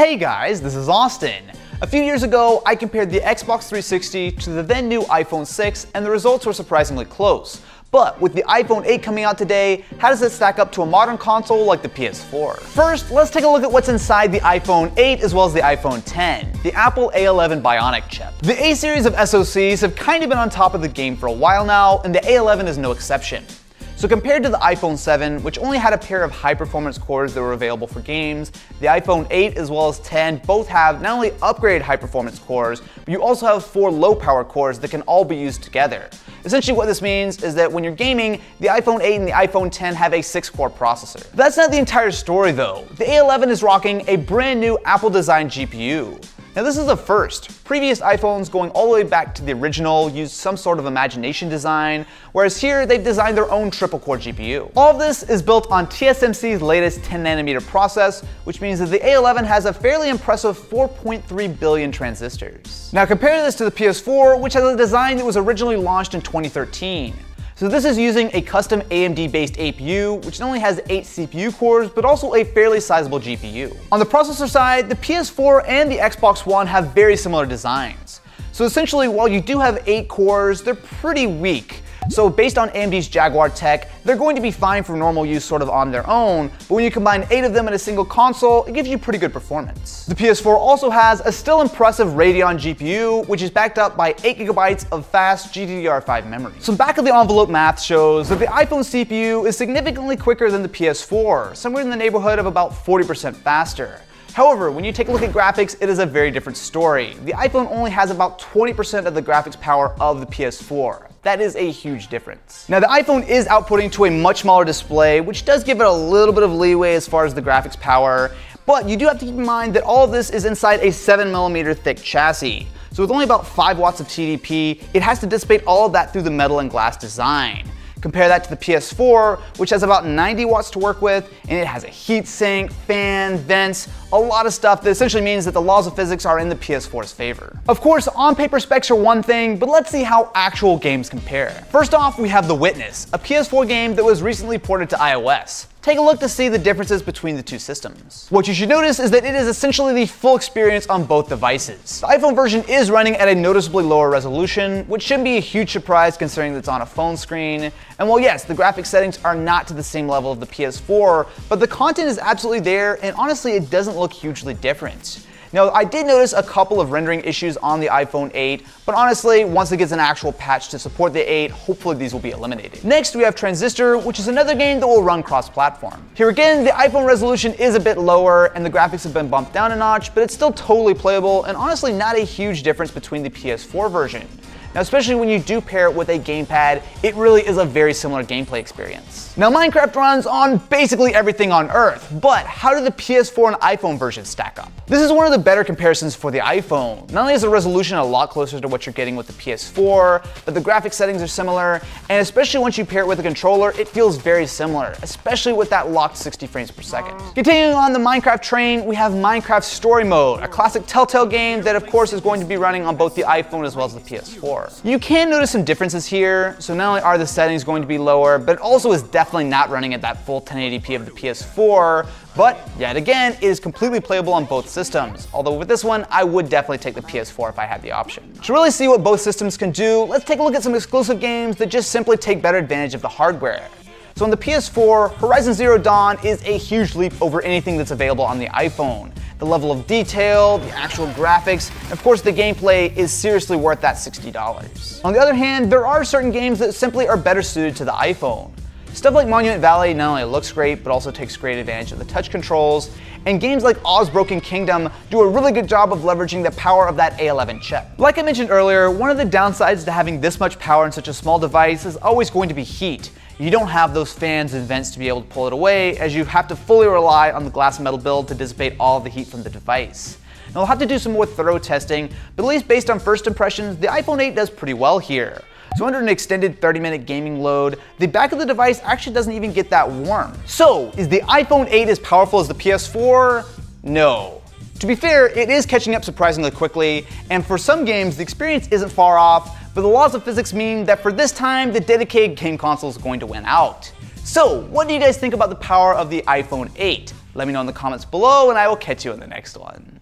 Hey guys, this is Austin. A few years ago, I compared the Xbox 360 to the then new iPhone 6, and the results were surprisingly close. But with the iPhone 8 coming out today, how does it stack up to a modern console like the PS4? First, let's take a look at what's inside the iPhone 8 as well as the iPhone 10, the Apple A11 Bionic chip. The A series of SoCs have kind of been on top of the game for a while now, and the A11 is no exception. So compared to the iPhone 7, which only had a pair of high-performance cores that were available for games, the iPhone 8 as well as 10 both have not only upgraded high-performance cores, but you also have 4 low-power cores that can all be used together. Essentially what this means is that when you're gaming, the iPhone 8 and the iPhone 10 have a 6-core processor. That's not the entire story though. The A11 is rocking a brand new Apple-designed GPU. Now this is a first. Previous iPhones going all the way back to the original used some sort of imagination design, whereas here they've designed their own triple-core GPU. All of this is built on TSMC's latest 10nm process, which means that the A11 has a fairly impressive 4.3 billion transistors. Now compare this to the PS4, which has a design that was originally launched in 2013. So this is using a custom AMD-based APU, which not only has 8 CPU cores, but also a fairly sizable GPU. On the processor side, the PS4 and the Xbox One have very similar designs. So essentially, while you do have 8 cores, they're pretty weak. So based on AMD's Jaguar tech, they're going to be fine for normal use sort of on their own, but when you combine 8 of them in a single console, it gives you pretty good performance. The PS4 also has a still impressive Radeon GPU, which is backed up by 8GB of fast GDDR5 memory. Some back-of-the-envelope math shows that the iPhone CPU is significantly quicker than the PS4, somewhere in the neighborhood of about 40% faster. However, when you take a look at graphics, it is a very different story. The iPhone only has about 20% of the graphics power of the PS4. That is a huge difference. Now the iPhone is outputting to a much smaller display, which does give it a little bit of leeway as far as the graphics power, but you do have to keep in mind that all of this is inside a 7mm thick chassis. So with only about 5 watts of TDP, it has to dissipate all of that through the metal and glass design. Compare that to the PS4, which has about 90 watts to work with, and it has a heatsink, fan, vents, a lot of stuff that essentially means that the laws of physics are in the PS4's favor. Of course, on-paper specs are one thing, but let's see how actual games compare. First off, we have The Witness, a PS4 game that was recently ported to iOS. Take a look to see the differences between the two systems. What you should notice is that it is essentially the full experience on both devices. The iPhone version is running at a noticeably lower resolution, which shouldn't be a huge surprise considering that it's on a phone screen. And while yes, the graphics settings are not to the same level of the PS4, but the content is absolutely there, and honestly it doesn't look hugely different. Now, I did notice a couple of rendering issues on the iPhone 8, but honestly, once it gets an actual patch to support the 8, hopefully these will be eliminated. Next, we have Transistor, which is another game that will run cross-platform. Here again, the iPhone resolution is a bit lower, and the graphics have been bumped down a notch, but it's still totally playable, and honestly not a huge difference between the PS4 version. Now, especially when you do pair it with a gamepad, it really is a very similar gameplay experience. Now, Minecraft runs on basically everything on Earth, but how do the PS4 and iPhone versions stack up? This is one of the better comparisons for the iPhone. Not only is the resolution a lot closer to what you're getting with the PS4, but the graphic settings are similar, and especially once you pair it with a controller, it feels very similar, especially with that locked 60 frames per second. Continuing on the Minecraft train, we have Minecraft Story Mode, a classic Telltale game that of course is going to be running on both the iPhone as well as the PS4. You can notice some differences here, so not only are the settings going to be lower, but it also is definitely not running at that full 1080p of the PS4, but yet again, it is completely playable on both systems. Although with this one, I would definitely take the PS4 if I had the option. To really see what both systems can do, let's take a look at some exclusive games that just simply take better advantage of the hardware. So on the PS4, Horizon Zero Dawn is a huge leap over anything that's available on the iPhone. The level of detail, the actual graphics, and of course the gameplay is seriously worth that $60. On the other hand, there are certain games that simply are better suited to the iPhone. Stuff like Monument Valley not only looks great, but also takes great advantage of the touch controls, and games like Oz Broken Kingdom do a really good job of leveraging the power of that A11 chip. Like I mentioned earlier, one of the downsides to having this much power in such a small device is always going to be heat. You don't have those fans and vents to be able to pull it away, as you have to fully rely on the glass metal build to dissipate all of the heat from the device. Now, I'll have to do some more thorough testing, but at least based on first impressions, the iPhone 8 does pretty well here. So under an extended 30-minute gaming load, the back of the device actually doesn't even get that warm. So, is the iPhone 8 as powerful as the PS4? No. To be fair, it is catching up surprisingly quickly, and for some games, the experience isn't far off, but the laws of physics mean that for this time, the dedicated game console is going to win out. So, what do you guys think about the power of the iPhone 8? Let me know in the comments below, and I will catch you in the next one.